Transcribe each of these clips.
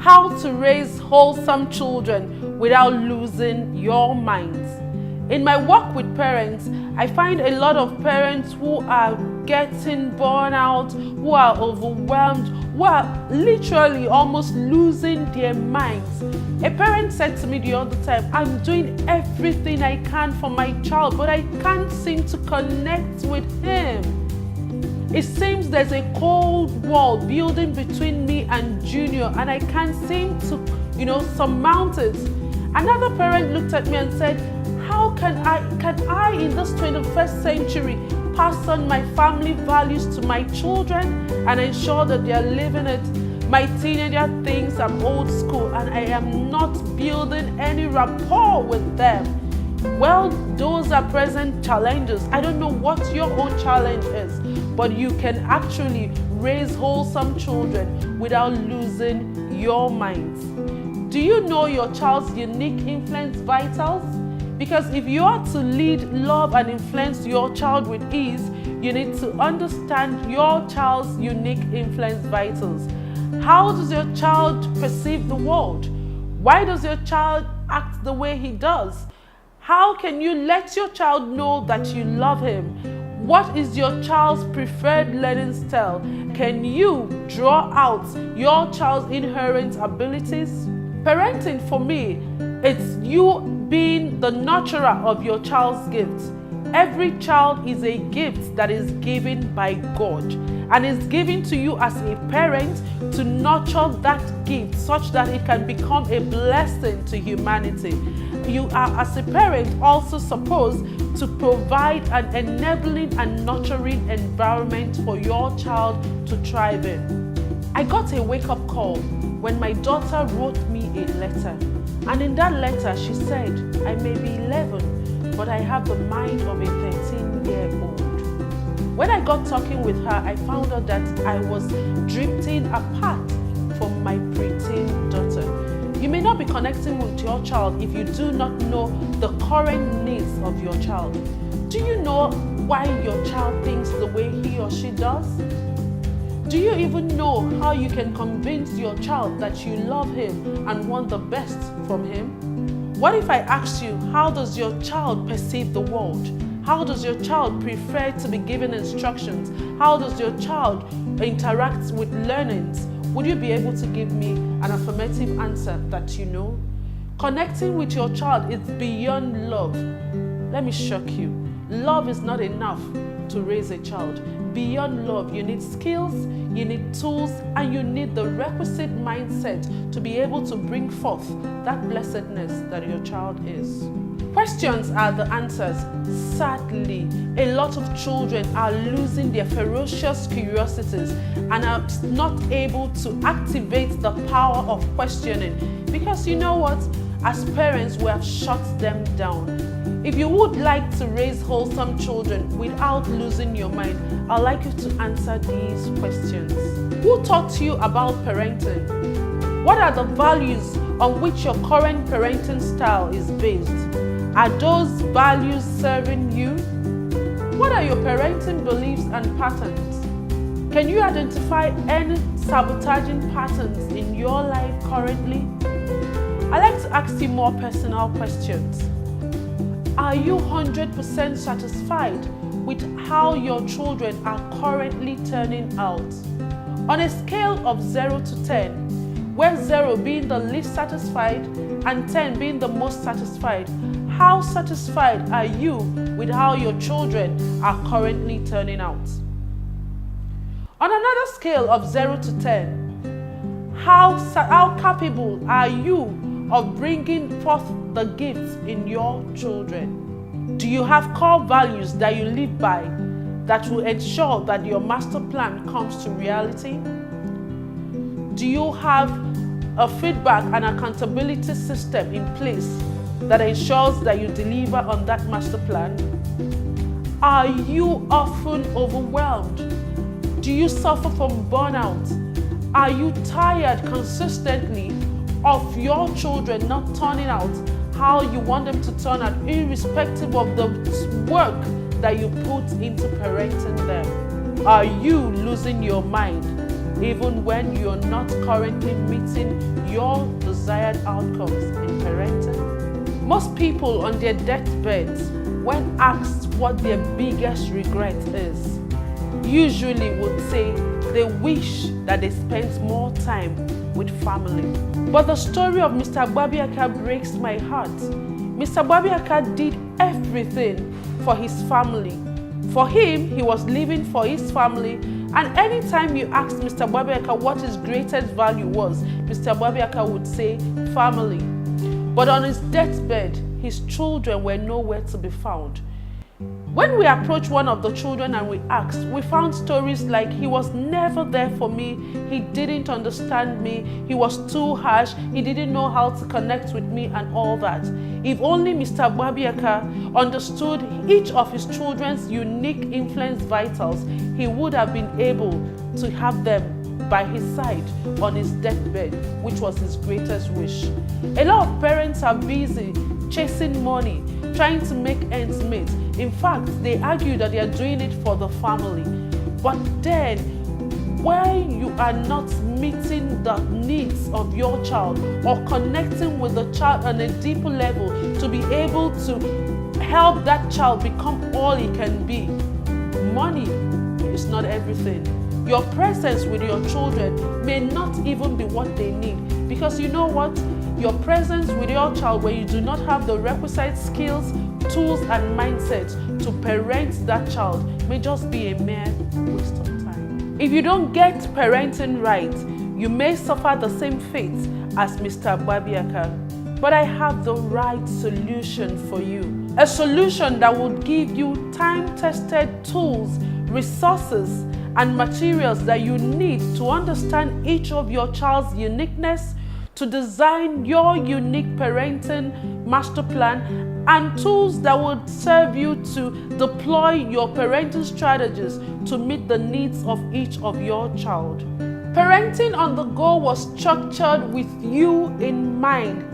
How to raise wholesome children without losing your minds. In my work with parents, I find a lot of parents who are getting burnout, who are overwhelmed, who are literally almost losing their minds. A parent said to me the other time, I'm doing everything I can for my child, but I can't seem to connect with him. It seems there's a cold wall building between me and Junior, and I can't seem to, surmount it. Another parent looked at me and said, how can I in this 21st century pass on my family values to my children and ensure that they are living it? My teenager thinks I'm old school and I am not building any rapport with them. Well, those are present challenges. I don't know what your own challenge is, but you can actually raise wholesome children without losing your minds. Do you know your child's unique influence vitals? Because if you are to lead, love, and influence your child with ease, you need to understand your child's unique influence vitals. How does your child perceive the world? Why does your child act the way he does? How can you let your child know that you love him? What is your child's preferred learning style? Can you draw out your child's inherent abilities? Parenting for me, it's you being the nurturer of your child's gifts. Every child is a gift that is given by God and is given to you as a parent to nurture that gift such that it can become a blessing to humanity. You are, as a parent, also supposed to provide an enabling and nurturing environment for your child to thrive in. I got a wake-up call when my daughter wrote me a letter. And in that letter, she said, I may be 11, but I have the mind of a 13-year-old. When I got talking with her, I found out that I was drifting apart from my preteen daughter. You may not be connecting with your child if you do not know the current needs of your child. Do you know why your child thinks the way he or she does? Do you even know how you can convince your child that you love him and want the best from him? What if I asked you, how does your child perceive the world? How does your child prefer to be given instructions? How does your child interact with learnings? Would you be able to give me an affirmative answer that you know? Connecting with your child is beyond love. Let me shock you. Love is not enough to raise a child. Beyond love, you need skills, you need tools, and you need the requisite mindset to be able to bring forth that blessedness that your child is. Questions are the answers. Sadly, a lot of children are losing their ferocious curiosities and are not able to activate the power of questioning because you know what? As parents, we have shut them down. If you would like to raise wholesome children without losing your mind, I'd like you to answer these questions. Who taught you about parenting? What are the values on which your current parenting style is based? Are those values serving you? What are your parenting beliefs and patterns? Can you identify any sabotaging patterns in your life currently? I'd like to ask you more personal questions. Are you 100% satisfied with how your children are currently turning out? On a scale of 0 to 10, where 0 being the least satisfied and 10 being the most satisfied, how satisfied are you with how your children are currently turning out? On another scale of 0 to 10, how capable are you of bringing forth the gifts in your children? Do you have core values that you live by that will ensure that your master plan comes to reality? Do you have a feedback and accountability system in place that ensures that you deliver on that master plan? Are you often overwhelmed? Do you suffer from burnout? Are you tired consistently of your children not turning out how you want them to turn out, irrespective of the work that you put into parenting them? Are you losing your mind? even when you're not currently meeting your desired outcomes in parenting? Most people on their deathbeds, when asked what their biggest regret is, usually would say they wish that they spent more time with family. But the story of Mr. Gbabiaka breaks my heart. Mr. Gbabiaka did everything for his family. For him, he was living for his family, and anytime you asked Mr. Gbabiaka what his greatest value was, Mr. Gbabiaka would say family. But on his deathbed, his children were nowhere to be found. When we approached one of the children and we asked, we found stories like, he was never there for me, he didn't understand me, he was too harsh, he didn't know how to connect with me and all that. If only Mr. Gbabiaka understood each of his children's unique influence vitals, he would have been able to have them by his side on his deathbed, which was his greatest wish. A lot of parents are busy chasing money, trying to make ends meet. In fact, they argue that they are doing it for the family. But then, when you are not meeting the needs of your child or connecting with the child on a deeper level to be able to help that child become all he can be, money is not everything. Your presence with your children may not even be what they need. Because you know what? Your presence with your child, where you do not have the requisite skills, tools, and mindsets to parent that child, may just be a mere waste of time. If you don't get parenting right, you may suffer the same fate as Mr. Gbabiaka. But I have the right solution for you. A solution that will give you time-tested tools, resources, and materials that you need to understand each of your child's uniqueness, to design your unique parenting master plan, and tools that would serve you to deploy your parenting strategies to meet the needs of each of your child. Parenting on the Go was structured with you in mind.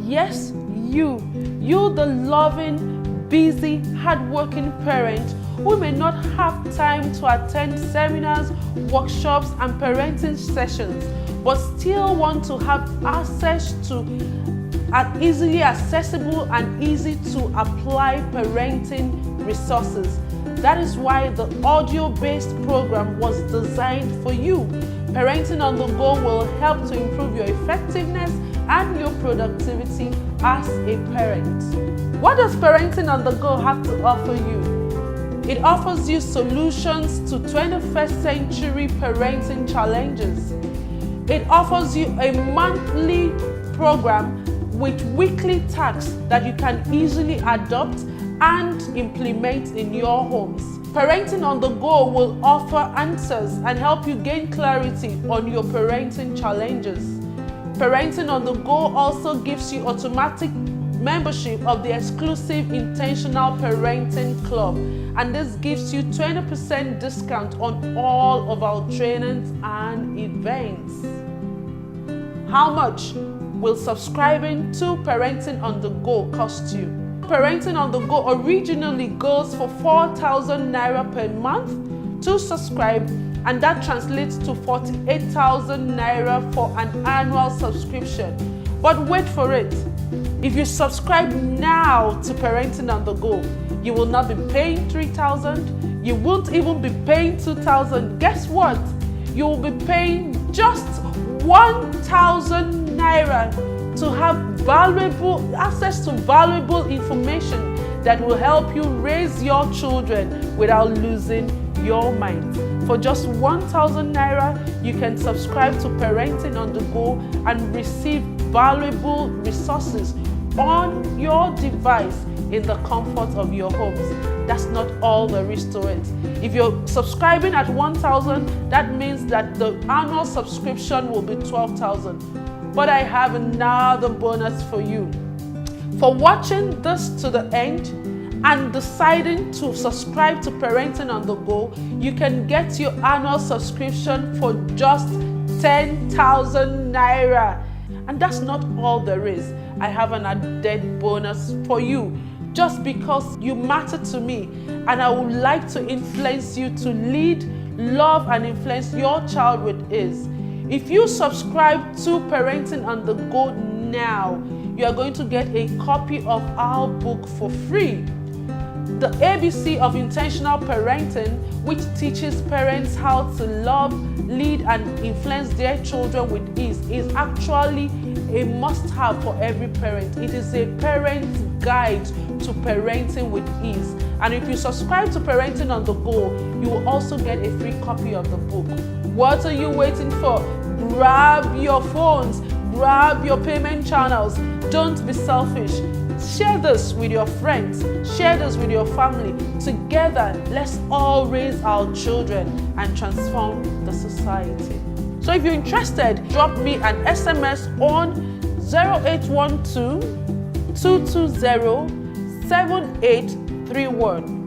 Yes, you the loving, busy, hardworking parent who may not have time to attend seminars, workshops, and parenting sessions, but still want to have access to an easily accessible and easy to apply parenting resources. That is why the audio-based program was designed for you. Parenting on the Go will help to improve your effectiveness and your productivity as a parent. What does Parenting on the Go have to offer you? It offers you solutions to 21st century parenting challenges. It offers you a monthly program with weekly tasks that you can easily adopt and implement in your homes. Parenting on the Go will offer answers and help you gain clarity on your parenting challenges. Parenting on the Go also gives you automatic membership of the exclusive Intentional Parenting Club, and this gives you 20% discount on all of our trainings and events. How much will subscribing to Parenting on the Go cost you? Parenting on the Go originally goes for 4,000 Naira per month to subscribe, and that translates to 48,000 Naira for an annual subscription. But wait for it. If you subscribe now to Parenting on the Go, you will not be paying 3,000. You won't even be paying 2,000. Guess what? You will be paying just 1,000 Naira to have valuable access to valuable information that will help you raise your children without losing your mind. For just 1,000 Naira, you can subscribe to Parenting on the Go and receive valuable resources on your device in the comfort of your homes. That's not all there is to it. If you're subscribing at 1,000, that means that the annual subscription will be 12,000. But I have another bonus for you. For watching this to the end and deciding to subscribe to Parenting on the Go, you can get your annual subscription for just 10,000 Naira. And that's not all there is. I have an added bonus for you. just because you matter to me, and I would like to influence you to lead, love, and influence your child with ease. If you subscribe to Parenting on the Go now, you are going to get a copy of our book for free. The ABC of Intentional Parenting, which teaches parents how to love, lead, and influence their children with ease, is actually a must-have for every parent. It is a parent's guide to parenting with ease. And if you subscribe to Parenting on the Go, you will also get a free copy of the book. What are you waiting for? Grab your phones, grab your payment channels. Don't be selfish. Share this with your friends, share this with your family. Together, let's all raise our children and transform the society. So if you're interested, drop me an SMS on 0812 220 7831.